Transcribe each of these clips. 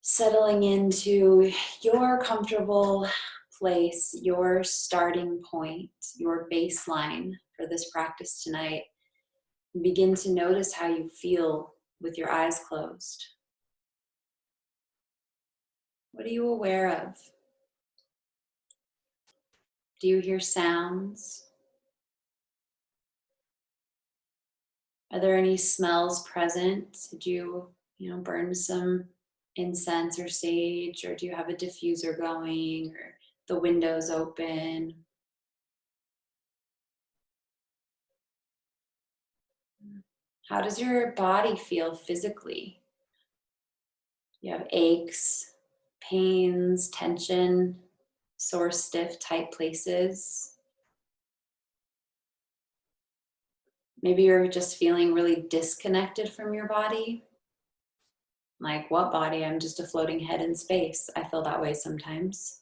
Settling into your comfortable place, your starting point, your baseline for this practice tonight. Begin to notice how you feel with your eyes closed. What are you aware of? Do you hear sounds? Are there any smells present? Did you burn some incense or sage, or do you have a diffuser going, or the windows open? How does your body feel physically? You have aches, pains, tension, sore, stiff, tight places. Maybe you're just feeling really disconnected from your body. Like, what body? I'm just a floating head in space. I feel that way sometimes.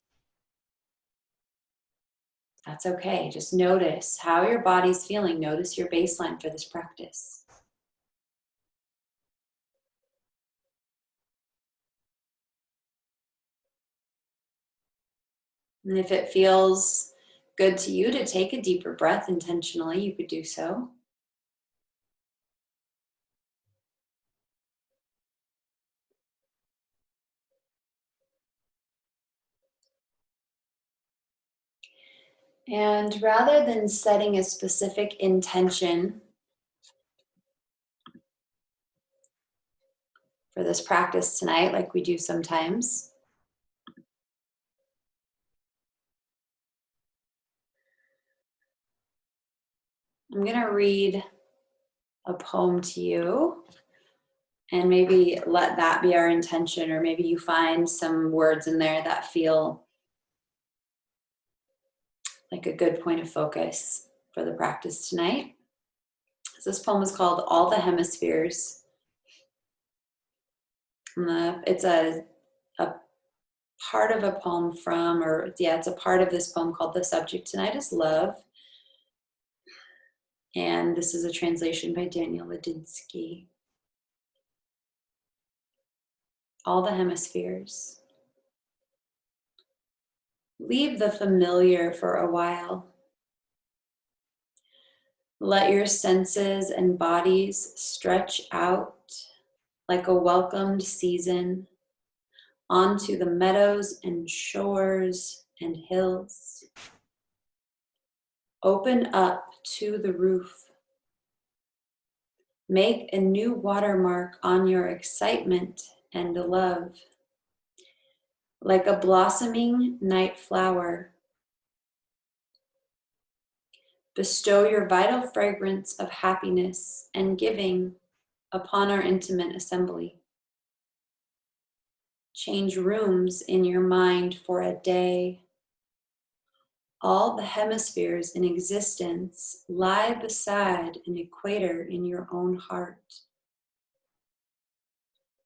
That's okay. Just notice how your body's feeling. Notice your baseline for this practice. And if it feels good to you to take a deeper breath intentionally, you could do so. And rather than setting a specific intention for this practice tonight, like we do sometimes, I'm going to read a poem to you, and maybe let that be our intention, or maybe you find some words in there that feel like a good point of focus for the practice tonight. So this poem is called All the Hemispheres. It's a part of a poem from, it's a part of this poem called The Subject Tonight is Love. And this is a translation by Daniel Ladinsky. All the hemispheres. Leave the familiar for a while. Let your senses and bodies stretch out like a welcomed season onto the meadows and shores and hills. Open up to the roof. Make a new watermark on your excitement and love. Like a blossoming night flower. Bestow your vital fragrance of happiness and giving upon our intimate assembly. Change rooms in your mind for a day. All the hemispheres in existence lie beside an equator in your own heart.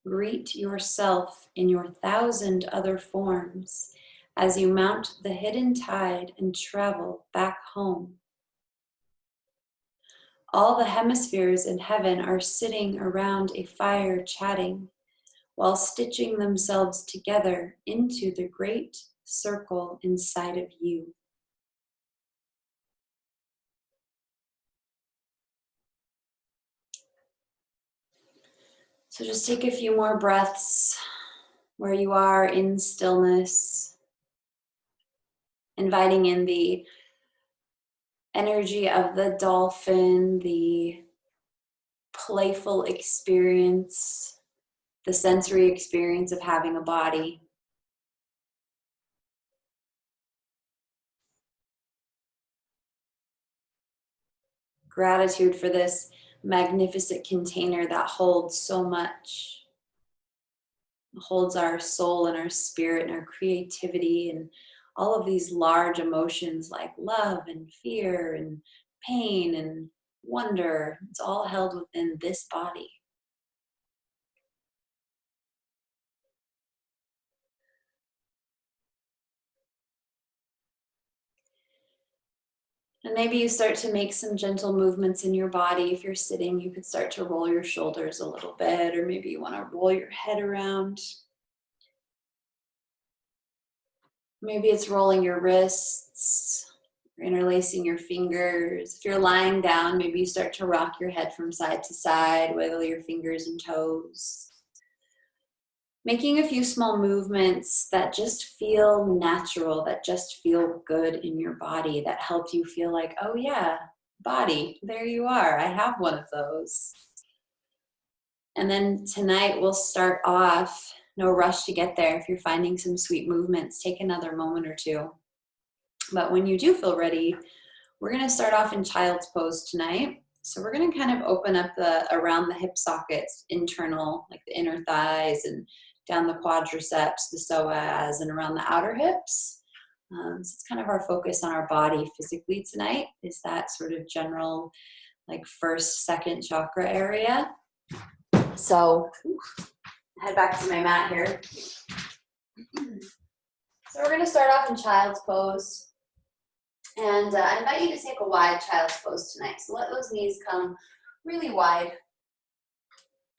Greet yourself in your 1,000 other forms as you mount the hidden tide and travel back home. All the hemispheres in heaven are sitting around a fire chatting while stitching themselves together into the great circle inside of you. So just take a few more breaths where you are in stillness, inviting in the energy of the dolphin, the playful experience, the sensory experience of having a body. Gratitude for this magnificent container that holds so much. It holds our soul and our spirit and our creativity and all of these large emotions like love and fear and pain and wonder. It's all held within this body. And maybe you start to make some gentle movements in your body. If you're sitting, you could start to roll your shoulders a little bit, or maybe you want to roll your head around. Maybe it's rolling your wrists, interlacing your fingers. If you're lying down, maybe you start to rock your head from side to side, wiggle your fingers and toes. Making a few small movements that just feel natural, that just feel good in your body, that help you feel like, oh yeah, body, there you are. I have one of those. And then tonight we'll start off, no rush to get there. If you're finding some sweet movements, take another moment or two. But when you do feel ready, we're going to start off in child's pose tonight. So we're going to kind of open up around the hip sockets, internal, like the inner thighs, and down the quadriceps, the psoas, and around the outer hips. So it's kind of our focus on our body physically tonight, is that sort of general, like first, second chakra area. So head back to my mat here. So we're going to start off in child's pose. And I invite you to take a wide child's pose tonight. So let those knees come really wide.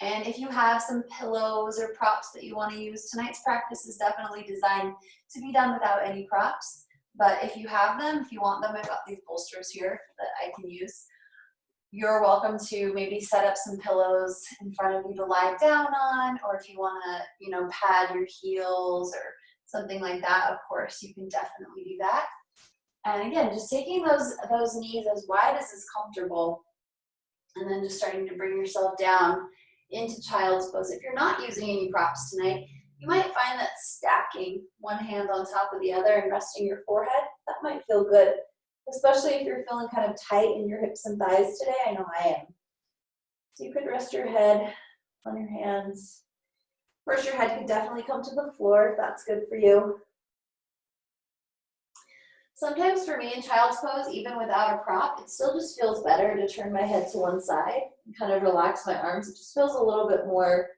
And if you have some pillows or props that you want to use, tonight's practice is definitely designed to be done without any props. But if you have them, if you want them, I've got these bolsters here that I can use. You're welcome to maybe set up some pillows in front of you to lie down on, or if you want to, pad your heels or something like that, of course, you can definitely do that. And again, just taking those knees as wide as is comfortable, and then just starting to bring yourself down into child's pose. If you're not using any props tonight, you might find that stacking one hand on top of the other and resting your forehead, that might feel good, especially if you're feeling kind of tight in your hips and thighs today. I know I am. So you could rest your head on your hands. First, your head could definitely come to the floor if that's good for you. Sometimes for me in child's pose, even without a prop, it still just feels better to turn my head to one side and kind of relax my arms. It just feels a little bit more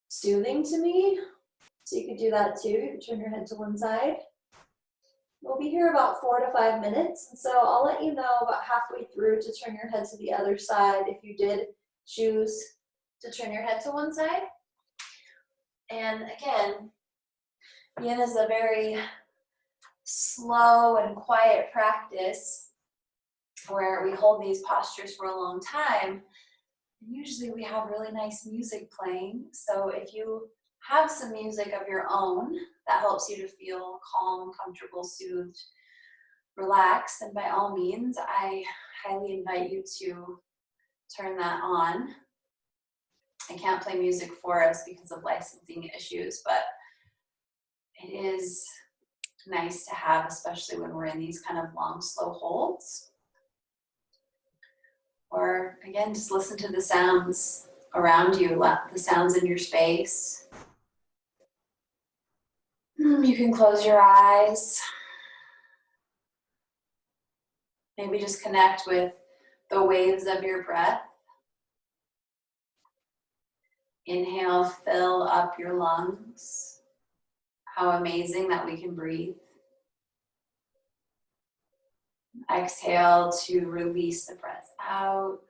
soothing to me. So you could do that too. You can turn your head to one side. We'll be here about 4 to 5 minutes. And so I'll let you know about halfway through to turn your head to the other side if you did choose to turn your head to one side. And again, Yin is a very slow and quiet practice where we hold these postures for a long time. And usually we have really nice music playing. So if you have some music of your own that helps you to feel calm, comfortable, soothed, relaxed, then by all means, I highly invite you to turn that on. I can't play music for us because of licensing issues, but it is nice to have, especially when we're in these kind of long, slow holds. Or again, just listen to the sounds around you, the sounds in your space. You can close your eyes. Maybe just connect with the waves of your breath. Inhale, fill up your lungs. How amazing that we can breathe. Exhale to release the breath out.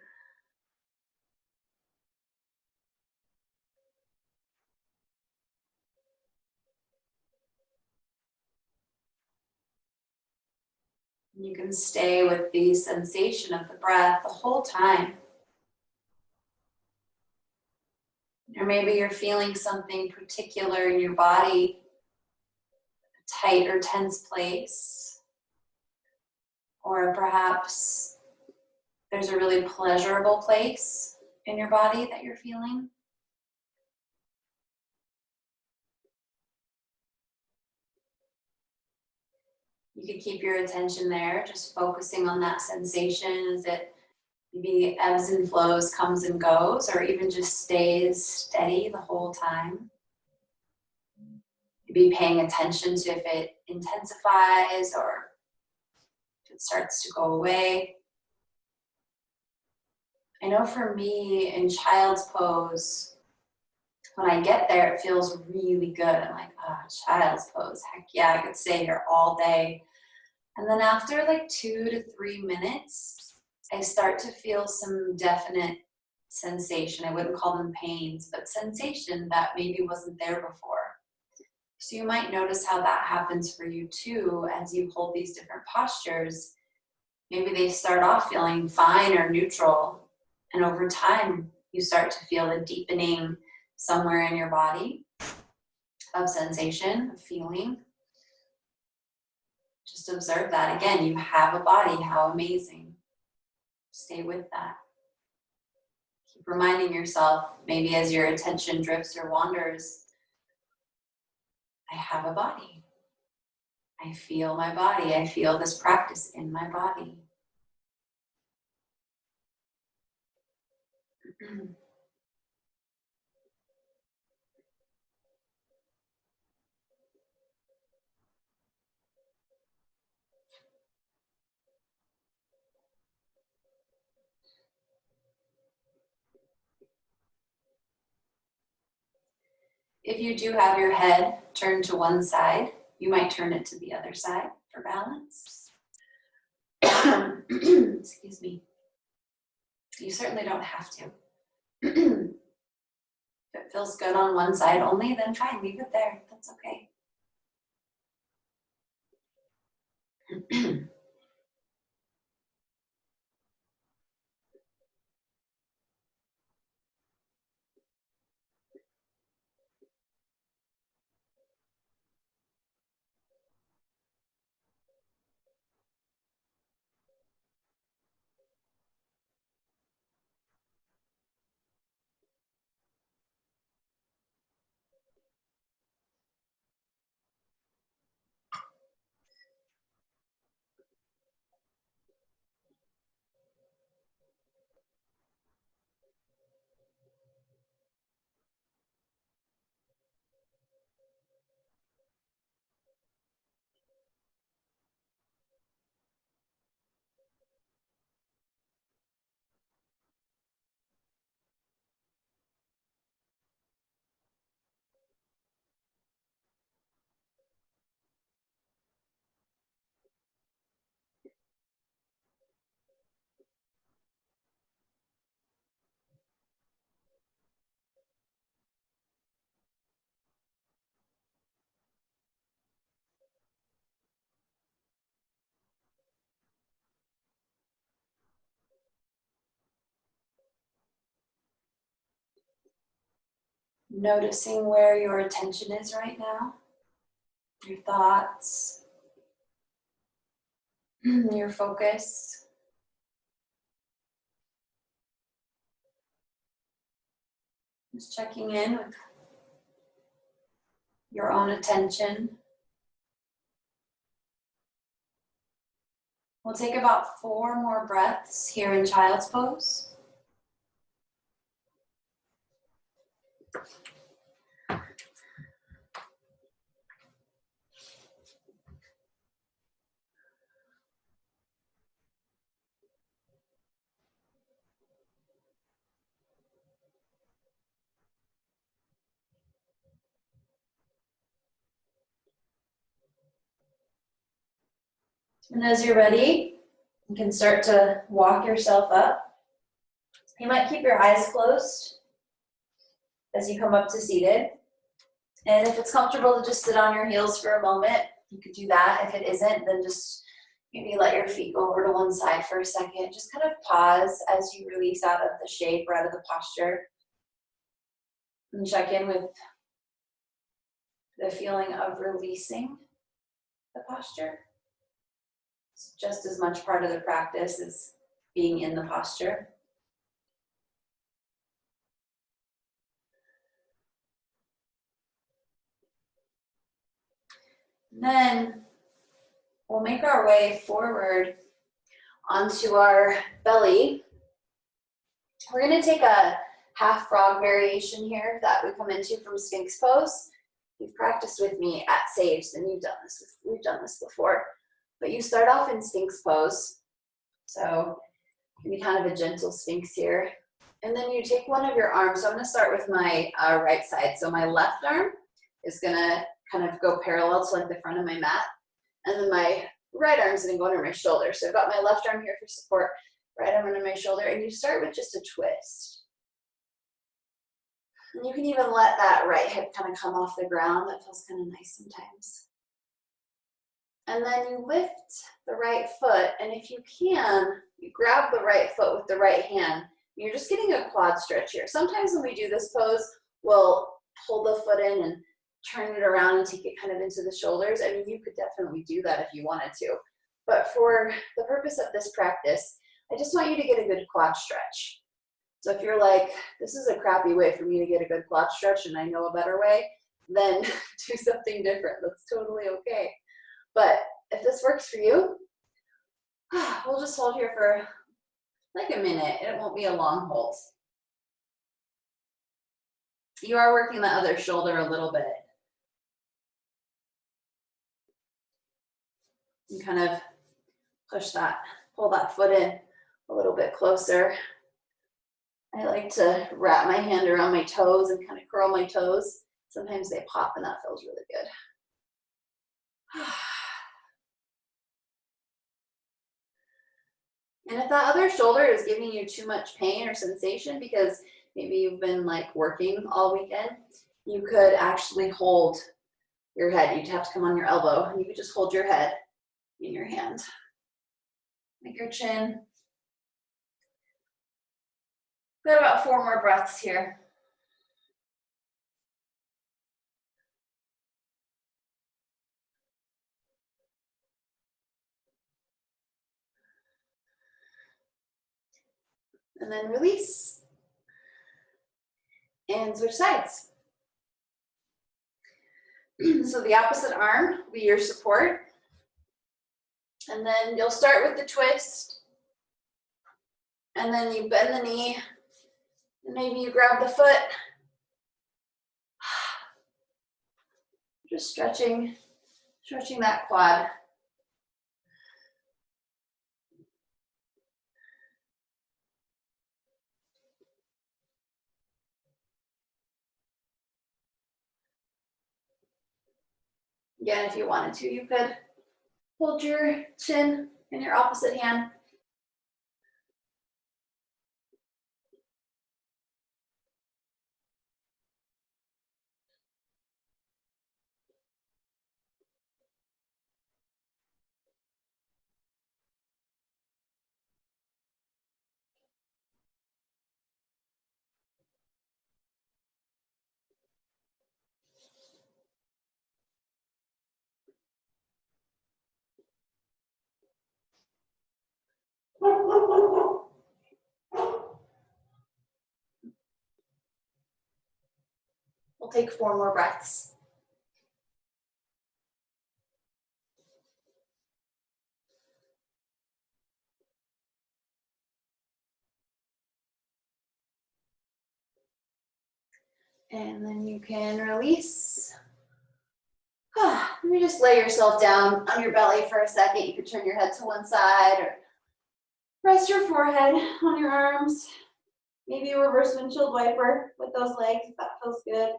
You can stay with the sensation of the breath the whole time. Or maybe you're feeling something particular in your body, a tight or tense place. Or perhaps there's a really pleasurable place in your body that you're feeling. You could keep your attention there, just focusing on that sensation as it maybe ebbs and flows, comes and goes, or even just stays steady the whole time. Maybe paying attention to if it intensifies or if it starts to go away. I know for me in child's pose, when I get there, it feels really good. I'm like, oh, child's pose, heck yeah, I could stay here all day. And then after like 2 to 3 minutes, I start to feel some definite sensation. I wouldn't call them pains, but sensation that maybe wasn't there before. So you might notice how that happens for you too as you hold these different postures. Maybe they start off feeling fine or neutral, and over time you start to feel a deepening somewhere in your body of sensation, of feeling. Just observe that. Again, you have a body. How amazing. Stay with that. Keep reminding yourself, maybe as your attention drifts or wanders, I have a body. I feel my body. I feel this practice in my body. If you do have your head turned to one side, you might turn it to the other side for balance. Excuse me. You certainly don't have to. If it feels good on one side only, then fine, leave it there. That's okay. Noticing where your attention is right now, your thoughts, your focus. Just checking in with your own attention. We'll take about 4 more breaths here in child's pose. And as you're ready, you can start to walk yourself up. You might keep your eyes closed as you come up to seated. And if it's comfortable to just sit on your heels for a moment, you could do that. If it isn't, then just maybe let your feet go over to one side for a second. Just kind of pause as you release out of the shape or out of the posture. And check in with the feeling of releasing the posture. It's just as much part of the practice as being in the posture. And then we'll make our way forward onto our belly. We're going to take a half frog variation here that we come into from Sphinx pose. You've practiced with me at Sage, and we've done this before. But you start off in Sphinx pose. So you can be kind of a gentle Sphinx here. And then you take one of your arms. So I'm going to start with my right side. So my left arm is going to kind of go parallel to like the front of my mat. And then my right arm is going to go under my shoulder. So I've got my left arm here for support, right arm under my shoulder. And you start with just a twist. And you can even let that right hip kind of come off the ground. That feels kind of nice sometimes. And then you lift the right foot, and if you can, you grab the right foot with the right hand. You're just getting a quad stretch here. Sometimes when we do this pose, we'll pull the foot in and turn it around and take it kind of into the shoulders. I mean, you could definitely do that if you wanted to. But for the purpose of this practice, I just want you to get a good quad stretch. So if you're like, this is a crappy way for me to get a good quad stretch and I know a better way, then do something different. That's totally okay. But if this works for you, we'll just hold here for like a minute. It won't be a long hold. You are working the other shoulder a little bit. You kind of push that, pull that foot in a little bit closer. I like to wrap my hand around my toes and kind of curl my toes. Sometimes they pop and that feels really good. And if that other shoulder is giving you too much pain or sensation because maybe you've been like working all weekend, you could actually hold your head. You'd have to come on your elbow and you could just hold your head in your hand. Make your chin. Got about 4 more breaths here. And then release. And switch sides. So the opposite arm will be your support. And then you'll start with the twist. And then you bend the knee. And maybe you grab the foot. Just stretching that quad. Again, if you wanted to, you could hold your chin in your opposite hand. We'll take 4 more breaths. And then you can release. Let me just lay yourself down on your belly for a second. You can turn your head to one side or rest your forehead on your arms. Maybe a reverse windshield wiper with those legs if that feels good.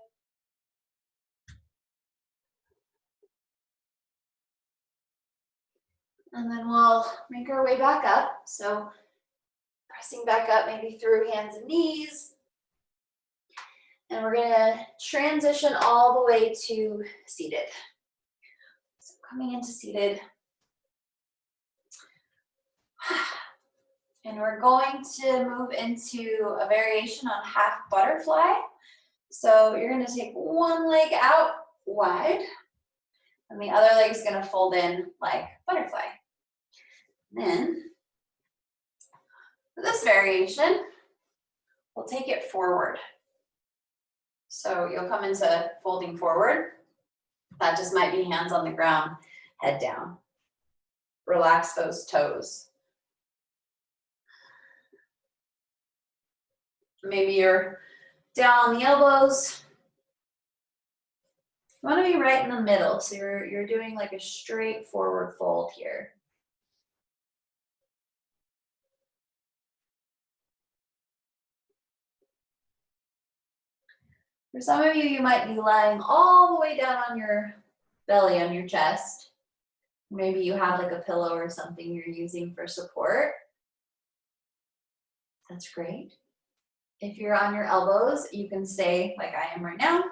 And then we'll make our way back up. So pressing back up maybe through hands and knees. And we're gonna transition all the way to seated. So coming into seated. And we're going to move into a variation on half butterfly. So you're gonna take one leg out wide, and the other leg is gonna fold in like butterfly. Then, for this variation, we'll take it forward. So you'll come into folding forward. That just might be hands on the ground, head down. Relax those toes. Maybe you're down on the elbows. You want to be right in the middle, so you're doing like a straight forward fold here. For some of you, you might be lying all the way down on your belly, on your chest. Maybe you have like a pillow or something you're using for support. That's great. If you're on your elbows, you can stay like I am right now.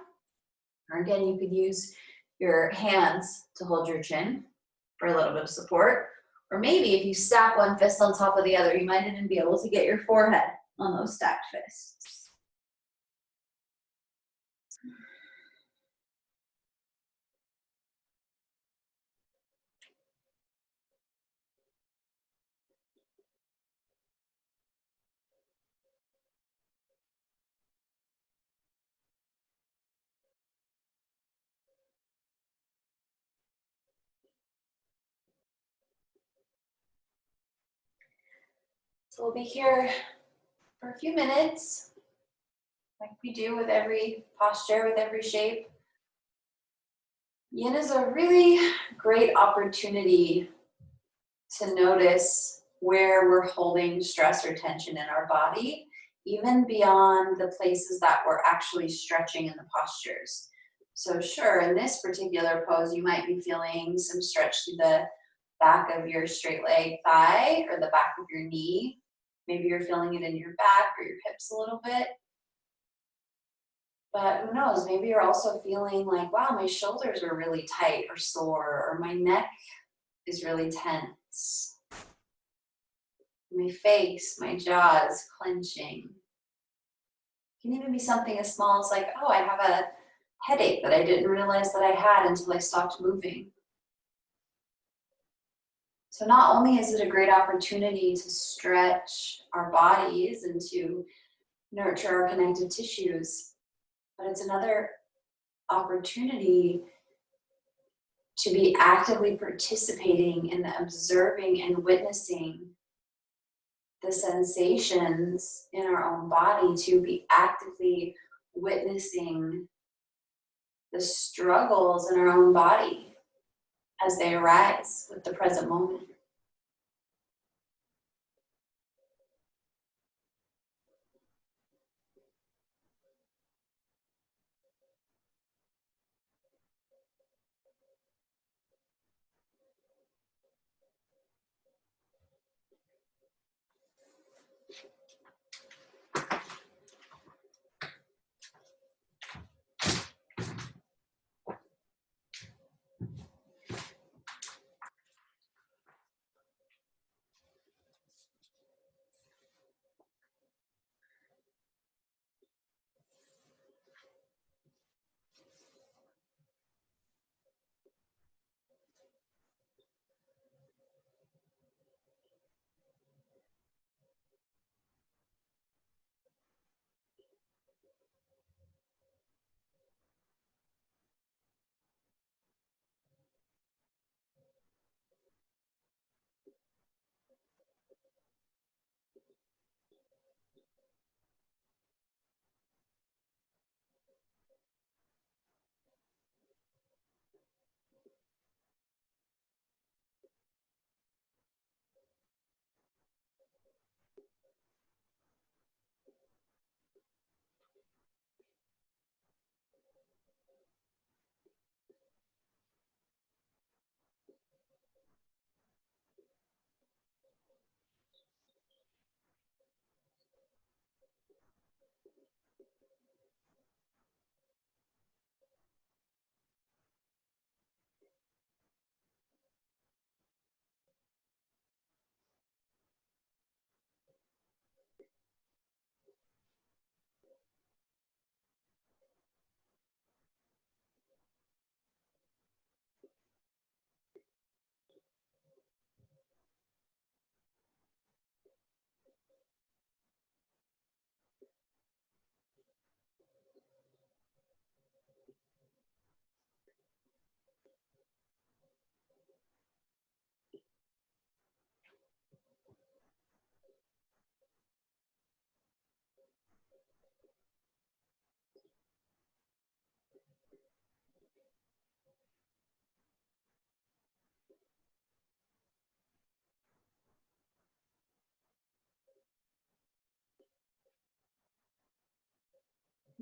Or again, you could use your hands to hold your chin for a little bit of support. Or maybe if you stack one fist on top of the other, you might even be able to get your forehead on those stacked fists. So we'll be here for a few minutes, like we do with every posture, with every shape. Yin is a really great opportunity to notice where we're holding stress or tension in our body, even beyond the places that we're actually stretching in the postures. So sure, in this particular pose, you might be feeling some stretch through the back of your straight leg thigh or the back of your knee. Maybe you're feeling it in your back or your hips a little bit. But who knows, maybe you're also feeling like, wow, my shoulders are really tight or sore, or my neck is really tense. My face, my jaw is clenching. It can even be something as small as like, oh, I have a headache that I didn't realize that I had until I stopped moving. So not only is it a great opportunity to stretch our bodies and to nurture our connective tissues, but it's another opportunity to be actively participating in observing and witnessing the sensations in our own body, to be actively witnessing the struggles in our own body as they arise with the present moment.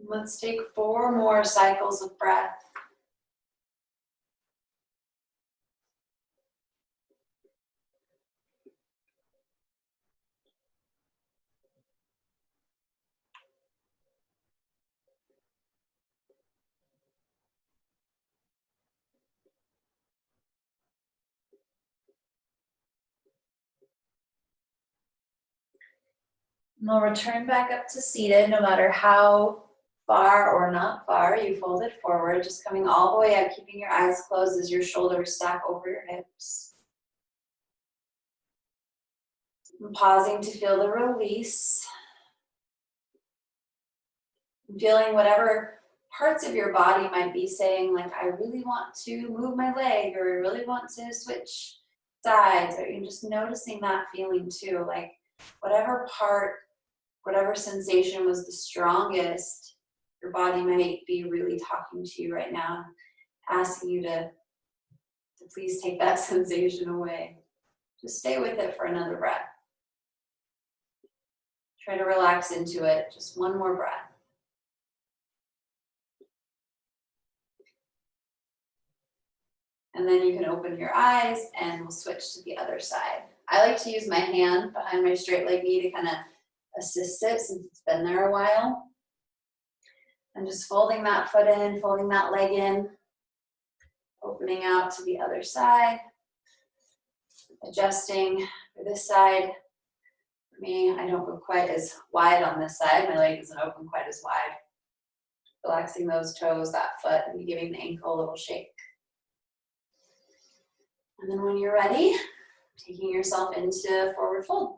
Let's take 4 more cycles of breath. And we'll return back up to seated, no matter how far or not far you fold it forward, just coming all the way up, keeping your eyes closed as your shoulders stack over your hips. And pausing to feel the release. And feeling whatever parts of your body might be saying, like, I really want to move my leg, or I really want to switch sides, or you're just noticing that feeling too, like whatever part, whatever sensation was the strongest, your body might be really talking to you right now, asking you to please take that sensation away. Just stay with it for another breath. Try to relax into it. Just one more breath. And then you can open your eyes and we'll switch to the other side. I like to use my hand behind my straight leg knee to kind of assist it since it's been there a while. And just folding that foot in, folding that leg in, opening out to the other side, adjusting for this side. For me, I don't go quite as wide on this side. My leg isn't open quite as wide. Relaxing those toes, that foot, and giving the ankle a little shake. And then when you're ready, taking yourself into forward fold.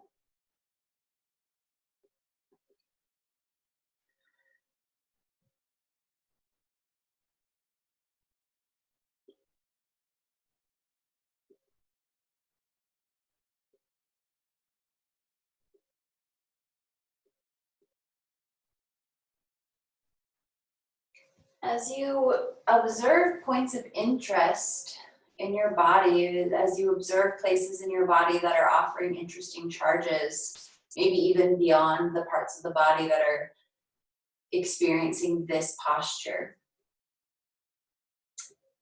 As you observe points of interest in your body, as you observe places in your body that are offering interesting charges, maybe even beyond the parts of the body that are experiencing this posture,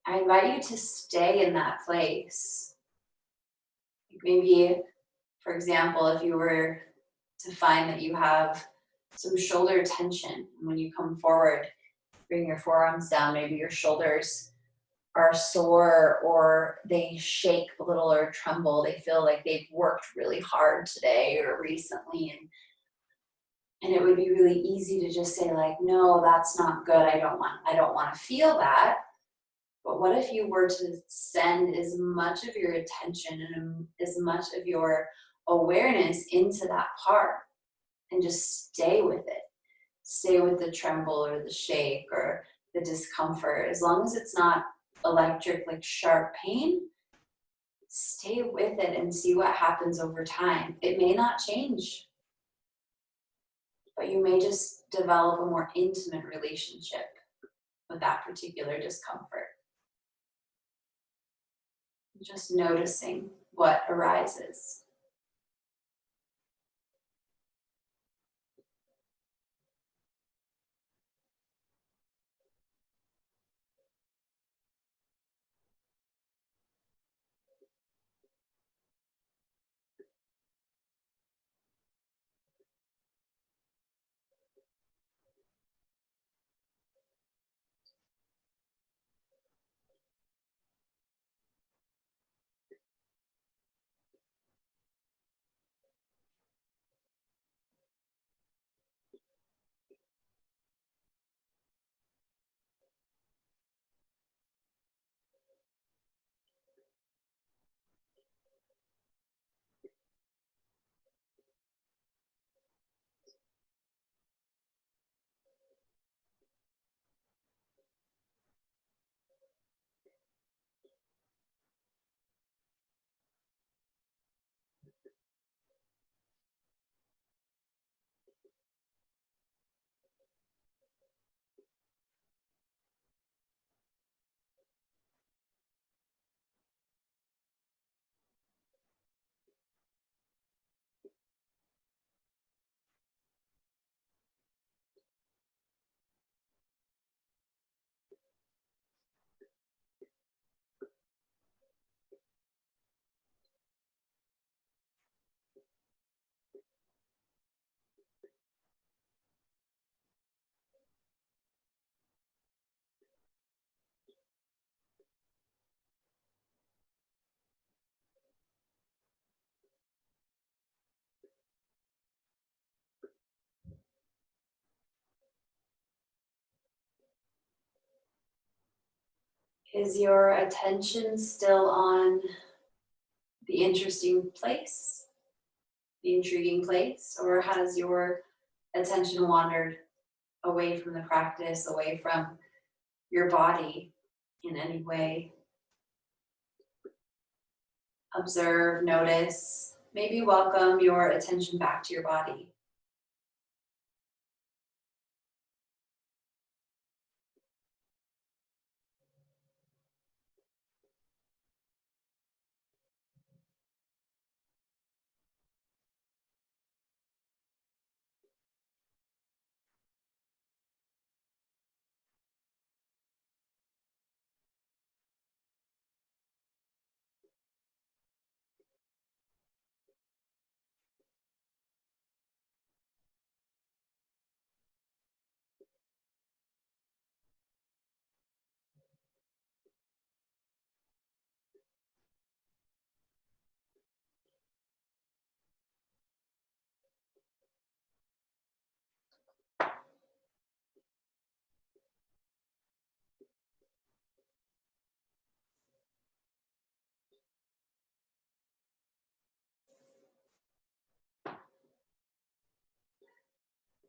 I invite you to stay in that place. Maybe, for example, if you were to find that you have some shoulder tension, when you come forward, bring your forearms down, maybe your shoulders are sore or they shake a little or tremble. They feel like they've worked really hard today or recently, and it would be really easy to just say, like, no, that's not good. I don't want to feel that. But what if you were to send as much of your attention and as much of your awareness into that part and just stay with it? Stay with the tremble or the shake or the discomfort. As long as it's not electric, like sharp pain, stay with it and see what happens over time. It may not change, but you may just develop a more intimate relationship with that particular discomfort. Just noticing what arises. Is your attention still on the interesting place, the intriguing place, or has your attention wandered away from the practice, away from your body in any way? Observe, notice, maybe welcome your attention back to your body.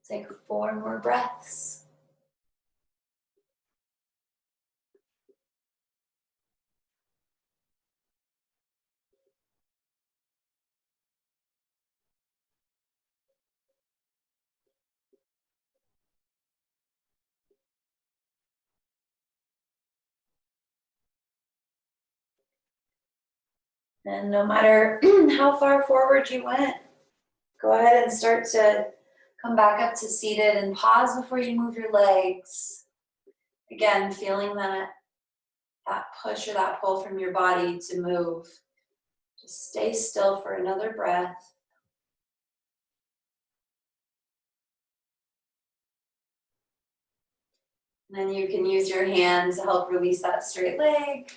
Take 4 more breaths. And no matter how far forward you went, go ahead and start to come back up to seated and pause before you move your legs. Again, feeling that push or that pull from your body to move. Just stay still for another breath. And then you can use your hand to help release that straight leg.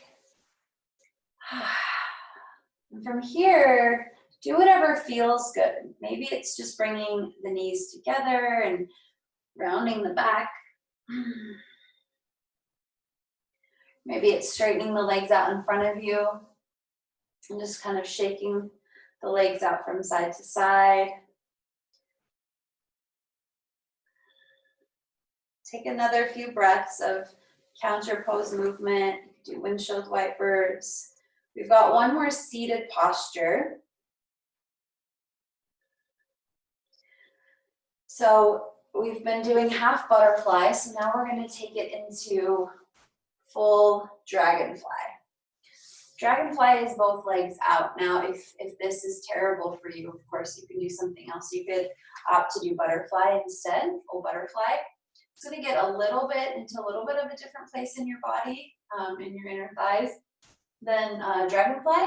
And from here, do whatever feels good. Maybe it's just bringing the knees together and rounding the back. Maybe it's straightening the legs out in front of you and just kind of shaking the legs out from side to side. Take another few breaths of counter pose movement. Do windshield wipers. We've got one more seated posture. So we've been doing half butterfly, so now we're going to take it into full dragonfly. Dragonfly is both legs out. Now, if this is terrible for you, of course, you can do something else. You could opt to do butterfly instead, full butterfly. It's going to get a little bit into a little bit of a different place in your body, in your inner thighs, than dragonfly,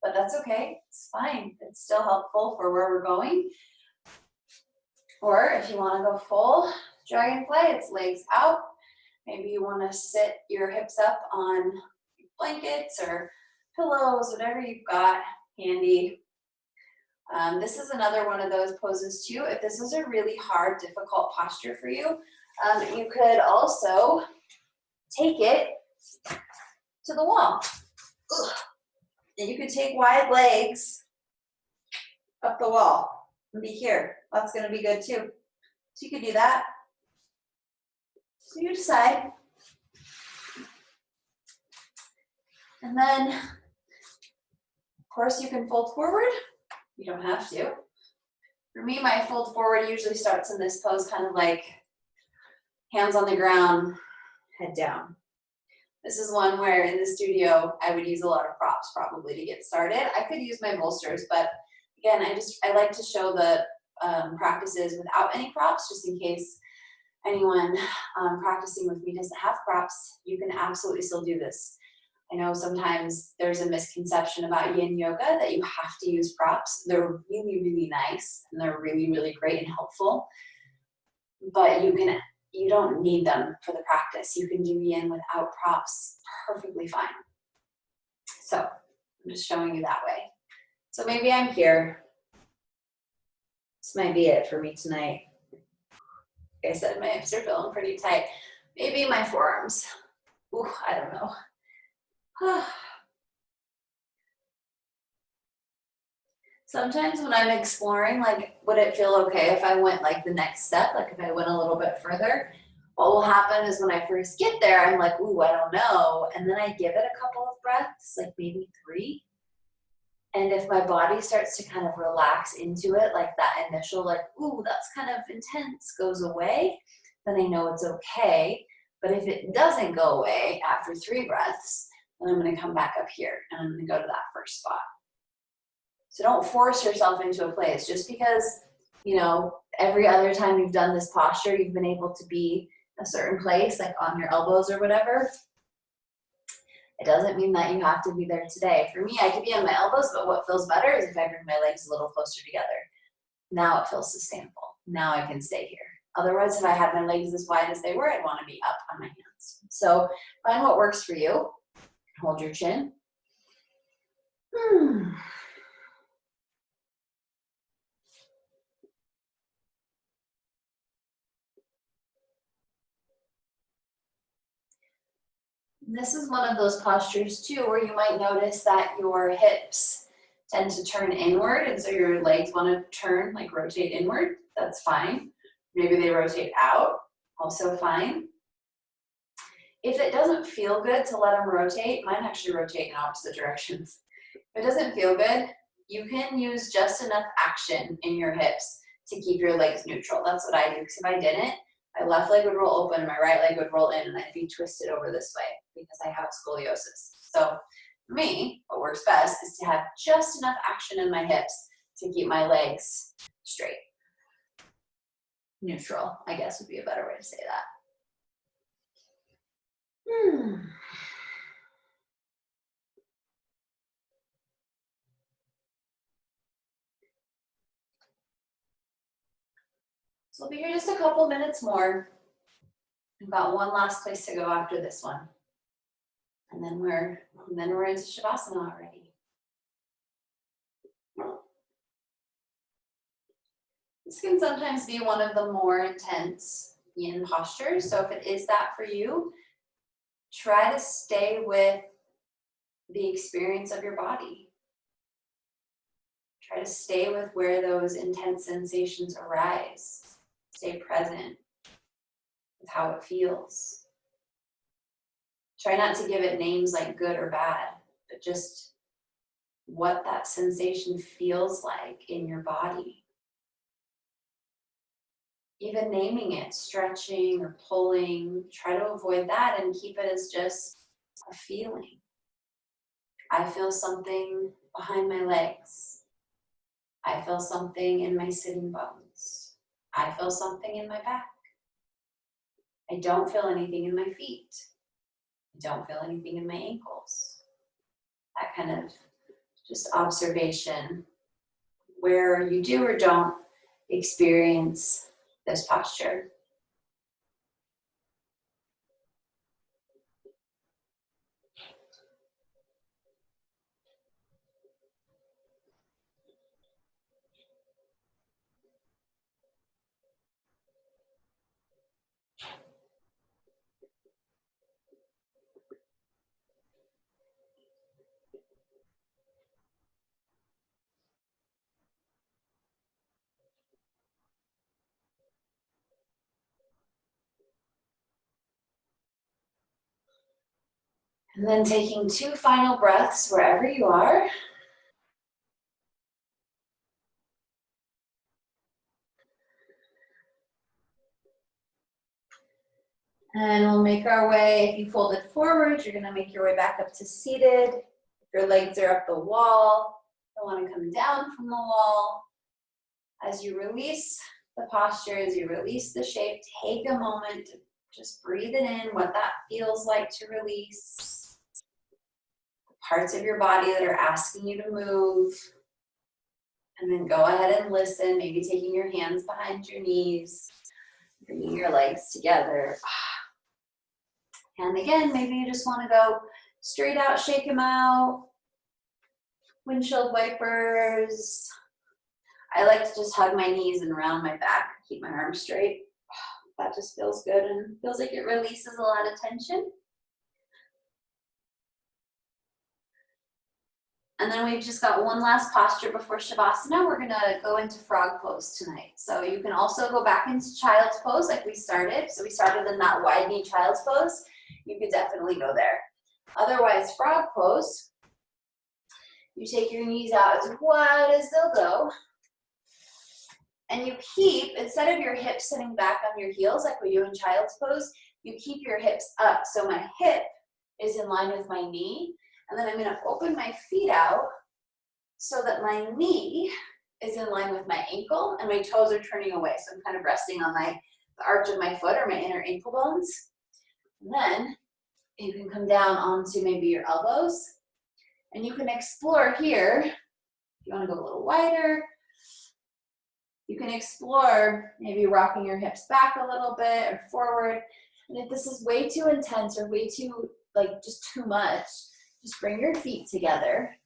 but that's okay. It's fine. It's still helpful for where we're going. Or if you want to go full dragonfly, it's legs out. Maybe you want to sit your hips up on blankets or pillows, whatever you've got handy. This is another one of those poses too. If this is a really hard, difficult posture for you, you could also take it to the wall. Ugh. And you could take wide legs up the wall and be here. That's going to be good too. So you could do that. So you decide. And then, of course, you can fold forward. You don't have to. For me, my fold forward usually starts in this pose, kind of like hands on the ground, head down. This is one where in the studio, I would use a lot of props probably to get started. I could use my bolsters, but again, I like to show the practices without any props, just in case anyone practicing with me doesn't have props. You can absolutely still do this. I know sometimes there's a misconception about yin yoga that you have to use props. They're really, really nice and they're really, really great and helpful. But you don't need them for the practice. You can do yin without props perfectly fine. So I'm just showing you that way. So maybe I'm here. This might be it for me tonight. Like I said, my hips are feeling pretty tight. Maybe my forearms. Ooh, I don't know. Sometimes when I'm exploring, like, would it feel okay if I went like the next step? Like if I went a little bit further? What will happen is when I first get there, I'm like, ooh, I don't know. And then I give it a couple of breaths, like maybe 3. And if my body starts to kind of relax into it, like that initial, like, ooh, that's kind of intense, goes away, then I know it's okay. But if it doesn't go away after 3 breaths, then I'm going to come back up here and I'm going to go to that first spot. So don't force yourself into a place just because, you know, every other time you've done this posture, you've been able to be a certain place, like on your elbows or whatever. It doesn't mean that you have to be there today. For me, I could be on my elbows, but what feels better is if I bring my legs a little closer together. Now it feels sustainable. Now I can stay here. Otherwise, if I had my legs as wide as they were, I'd want to be up on my hands. So find what works for you. Hold your chin. This is one of those postures too where you might notice that your hips tend to turn inward, and so your legs want to turn, like rotate inward. That's fine. Maybe they rotate out, also fine. If it doesn't feel good to let them rotate, mine actually rotate in opposite directions. If it doesn't feel good, you can use just enough action in your hips to keep your legs neutral. That's what I do, because if I didn't, my left leg would roll open and my right leg would roll in and I'd be twisted over this way because I have scoliosis. So for me, what works best is to have just enough action in my hips to keep my legs straight. Neutral, I guess, would be a better way to say that. So we'll be here just a couple minutes more. We've got one last place to go after this one. And then we're into Shavasana already. This can sometimes be one of the more intense yin postures. So if it is that for you, try to stay with the experience of your body. Try to stay with where those intense sensations arise. Stay present with how it feels. Try not to give it names like good or bad, but just what that sensation feels like in your body. Even naming it, stretching or pulling, try to avoid that and keep it as just a feeling. I feel something behind my legs. I feel something in my sitting bones. I feel something in my back. I don't feel anything in my feet. I don't feel anything in my ankles. That kind of just observation where you do or don't experience this posture. And then taking 2 final breaths wherever you are. And we'll make our way, if you folded forward, you're gonna make your way back up to seated. If your legs are up the wall, you'll wanna come down from the wall. As you release the posture, as you release the shape, take a moment to just breathe it in, what that feels like to release. The parts of your body that are asking you to move. And then go ahead and listen, maybe taking your hands behind your knees, bringing your legs together. And again, maybe you just want to go straight out, shake them out. Windshield wipers. I like to just hug my knees and round my back, keep my arms straight. That just feels good and feels like it releases a lot of tension. And then we've just got one last posture before Shavasana. We're gonna go into frog pose tonight. So you can also go back into child's pose like we started. So we started in that wide knee child's pose. You could definitely go there. Otherwise, frog pose, you take your knees out as wide as they'll go. And you keep, instead of your hips sitting back on your heels like we do in child's pose, you keep your hips up. So my hip is in line with my knee. And then I'm gonna open my feet out so that my knee is in line with my ankle and my toes are turning away. So I'm kind of resting on the arch of my foot or my inner ankle bones. And then you can come down onto maybe your elbows. And you can explore here. If you wanna go a little wider, you can explore maybe rocking your hips back a little bit or forward. And if this is way too intense or way too, like just too much, just bring your feet together.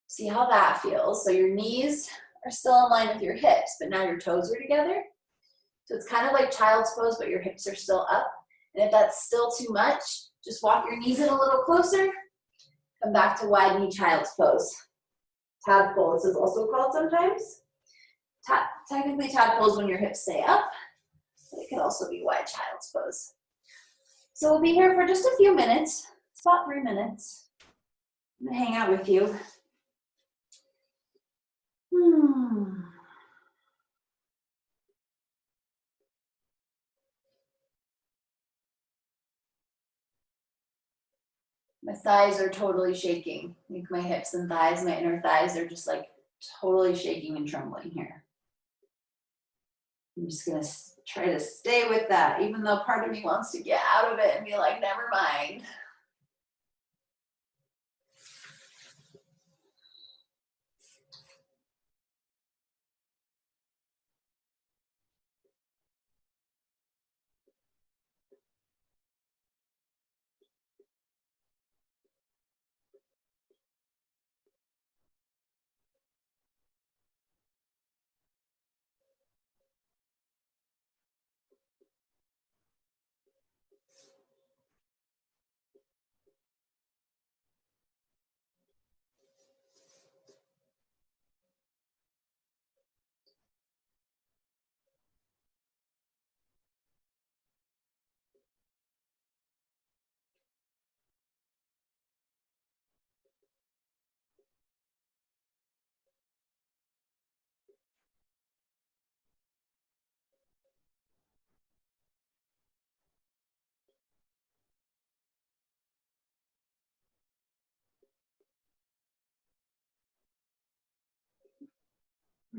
See how that feels. So your knees are still in line with your hips, but now your toes are together. So it's kind of like child's pose, but your hips are still up. And if that's still too much, just walk your knees in a little closer. Come back to wide knee child's pose. Tadpole, this is also called sometimes. Technically tadpole is when your hips stay up, but it can also be wide child's pose. So we'll be here for just a few minutes. It's about 3 minutes. I'm gonna hang out with you. My thighs are totally shaking. Like my hips and thighs, my inner thighs are just like totally shaking and trembling here. I'm just gonna try to stay with that, even though part of me wants to get out of it and be like, never mind.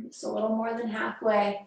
Just a little more than halfway.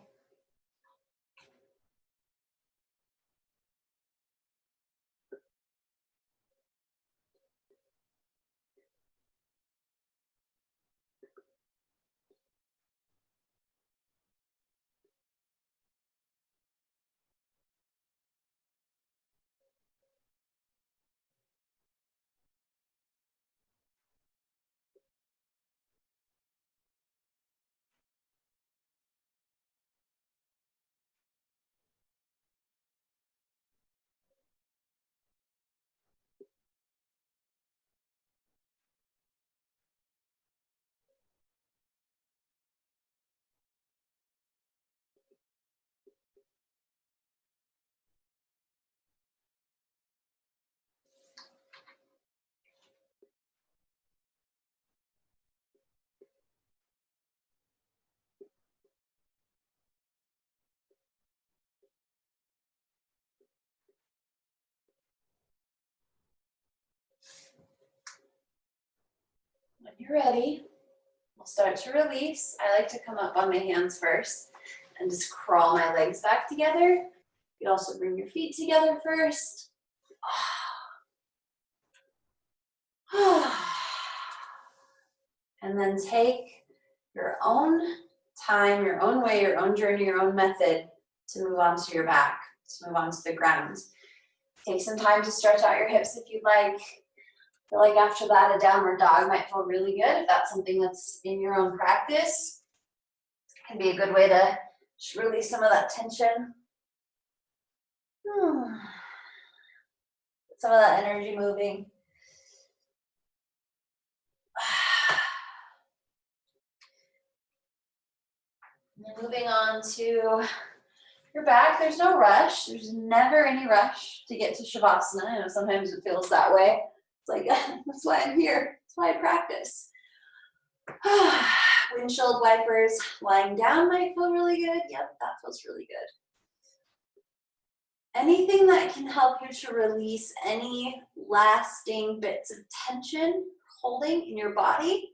When you're ready, we'll start to release. I like to come up on my hands first and just crawl my legs back together. You can also bring your feet together first. And then take your own time, your own way, your own journey, your own method to move onto your back, to move onto the ground. Take some time to stretch out your hips if you'd like. I feel like after that, a downward dog might feel really good if that's something that's in your own practice. It can be a good way to release some of that tension. Some of that energy moving. And moving on to your back, there's no rush. There's never any rush to get to Shavasana. I know sometimes it feels that way. It's like, that's why I'm here. That's why I practice. Windshield wipers lying down might feel really good. Yep, that feels really good. Anything that can help you to release any lasting bits of tension holding in your body,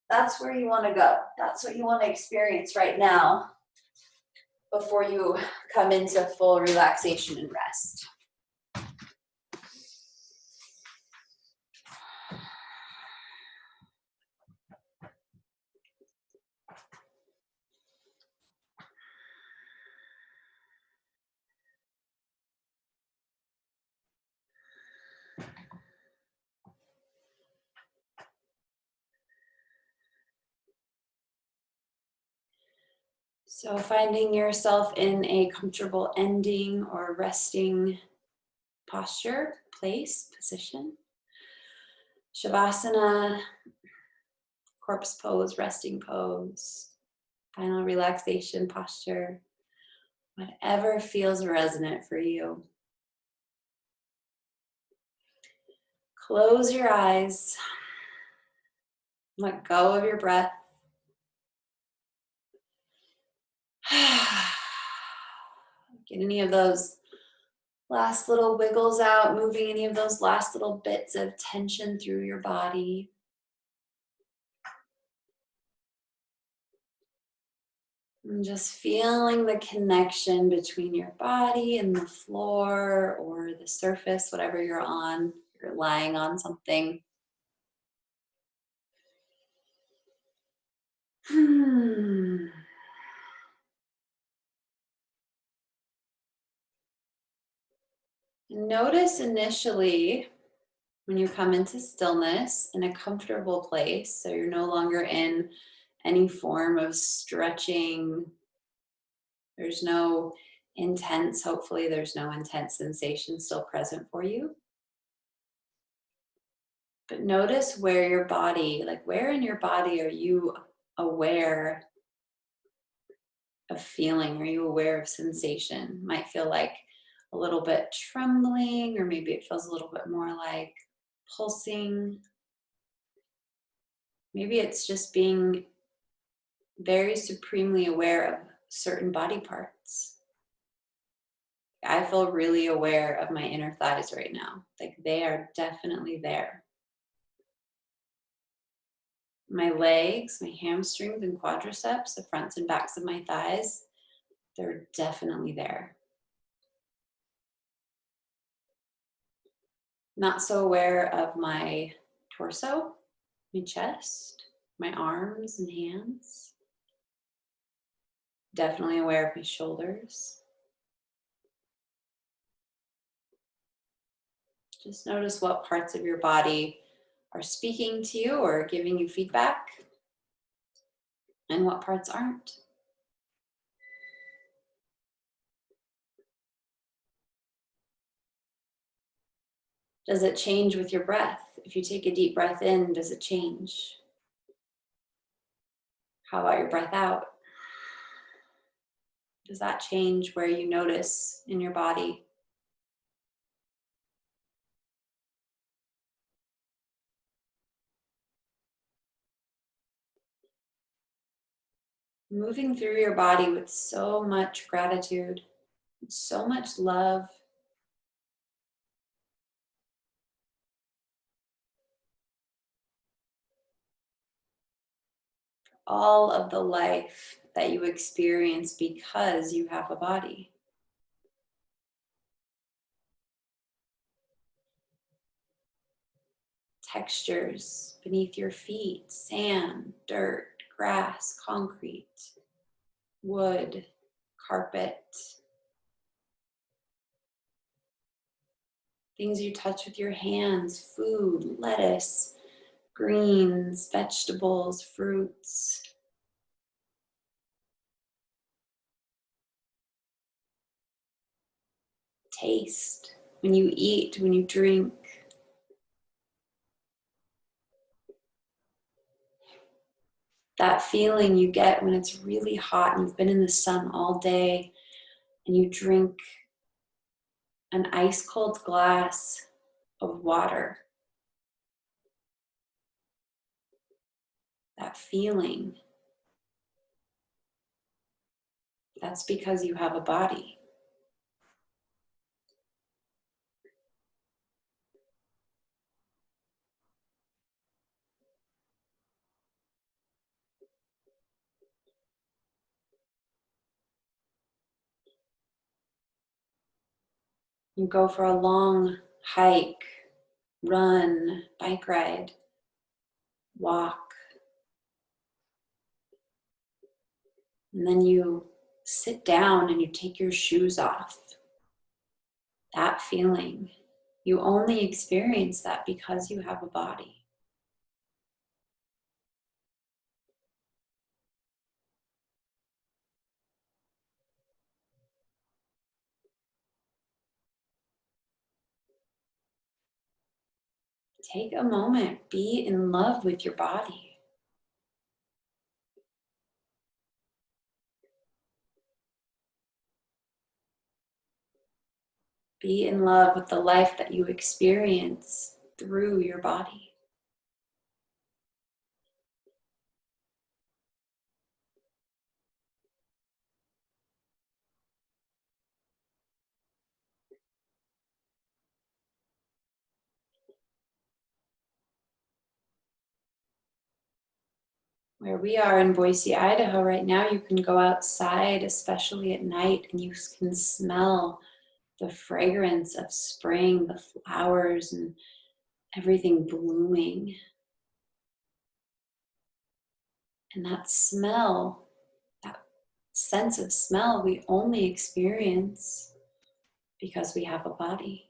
that's where you want to go. That's what you want to experience right now before you come into full relaxation and rest. So finding yourself in a comfortable ending or resting posture, place, position. Shavasana, corpse pose, resting pose, final relaxation posture, whatever feels resonant for you. Close your eyes. Let go of your breath. Get any of those last little wiggles out, moving any of those last little bits of tension through your body. And just feeling the connection between your body and the floor or the surface, whatever you're on. You're lying on something. Notice initially when you come into stillness in a comfortable place, so you're no longer in any form of stretching. There's no intense, hopefully there's no intense sensation still present for you. But notice where your body, like where in your body are you aware of feeling? Are you aware of sensation? Might feel like a little bit trembling, or maybe it feels a little bit more like pulsing. Maybe it's just being very supremely aware of certain body parts. I feel really aware of my inner thighs right now. Like they are definitely there. My legs, my hamstrings and quadriceps, the fronts and backs of my thighs, they're definitely there. Not so aware of my torso, my chest, my arms and hands. Definitely aware of my shoulders. Just notice what parts of your body are speaking to you or giving you feedback, and what parts aren't. Does it change with your breath? If you take a deep breath in, does it change? How about your breath out? Does that change where you notice in your body? Moving through your body with so much gratitude, so much love. All of the life that you experience because you have a body. Textures beneath your feet, sand, dirt, grass, concrete, wood, carpet. Things you touch with your hands, food, lettuce, greens, vegetables, fruits. Taste, when you eat, when you drink. That feeling you get when it's really hot and you've been in the sun all day and you drink an ice cold glass of water. That feeling, that's because you have a body. You go for a long hike, run, bike ride, walk, and then you sit down and you take your shoes off. That feeling, you only experience that because you have a body. Take a moment, be in love with your body. Be in love with the life that you experience through your body. Where we are in Boise, Idaho right now, you can go outside, especially at night, and you can smell the fragrance of spring, the flowers, and everything blooming. And that smell, that sense of smell, we only experience because we have a body.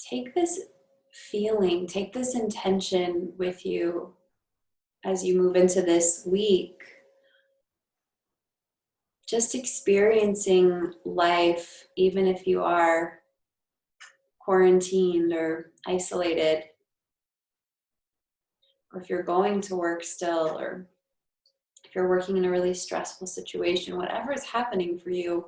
Take this feeling, take this intention with you as you move into this week. Just experiencing life, even if you are quarantined or isolated, or if you're going to work still, or if you're working in a really stressful situation, whatever is happening for you,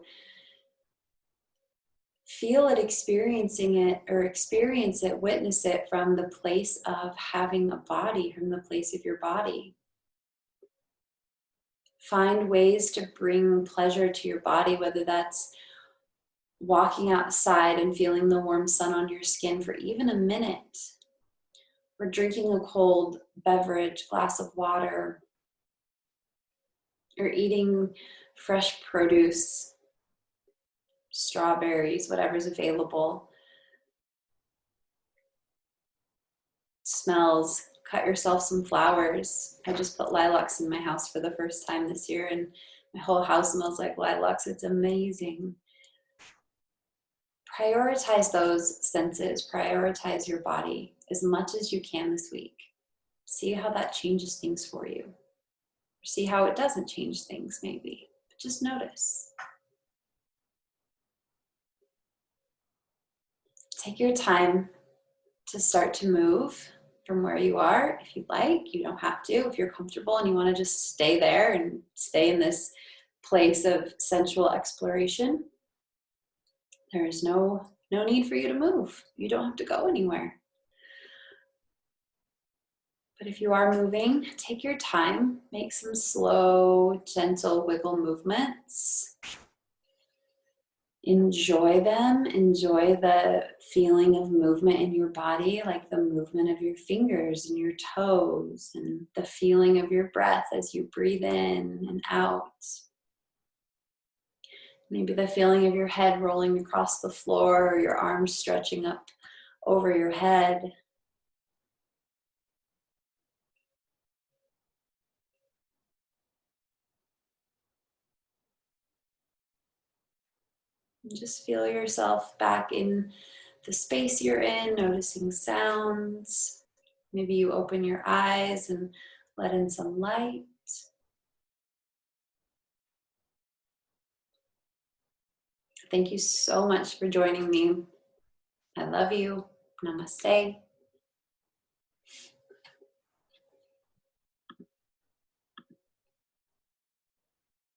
feel it, experiencing it, or experience it, witness it from the place of having a body, from the place of your body. Find ways to bring pleasure to your body, whether that's walking outside and feeling the warm sun on your skin for even a minute, or drinking a cold beverage, glass of water, or eating fresh produce, strawberries, whatever's available. Smells, cut yourself some flowers. I just put lilacs in my house for the first time this year, and my whole house smells like lilacs. It's amazing. Prioritize those senses, prioritize your body as much as you can this week. See how that changes things for you. See how it doesn't change things, maybe. But just notice. Take your time to start to move from where you are. If you'd like, you don't have to. If you're comfortable and you want to just stay there and stay in this place of sensual exploration, there is no need for you to move. You don't have to go anywhere. But if you are moving, take your time, make some slow, gentle wiggle movements. Enjoy them. Enjoy the feeling of movement in your body, like the movement of your fingers and your toes, and the feeling of your breath as you breathe in and out. Maybe the feeling of your head rolling across the floor, or your arms stretching up over your head. And just feel yourself back in the space you're in, noticing sounds. Maybe you open your eyes and let in some light. Thank you so much for joining me. I love you. Namaste.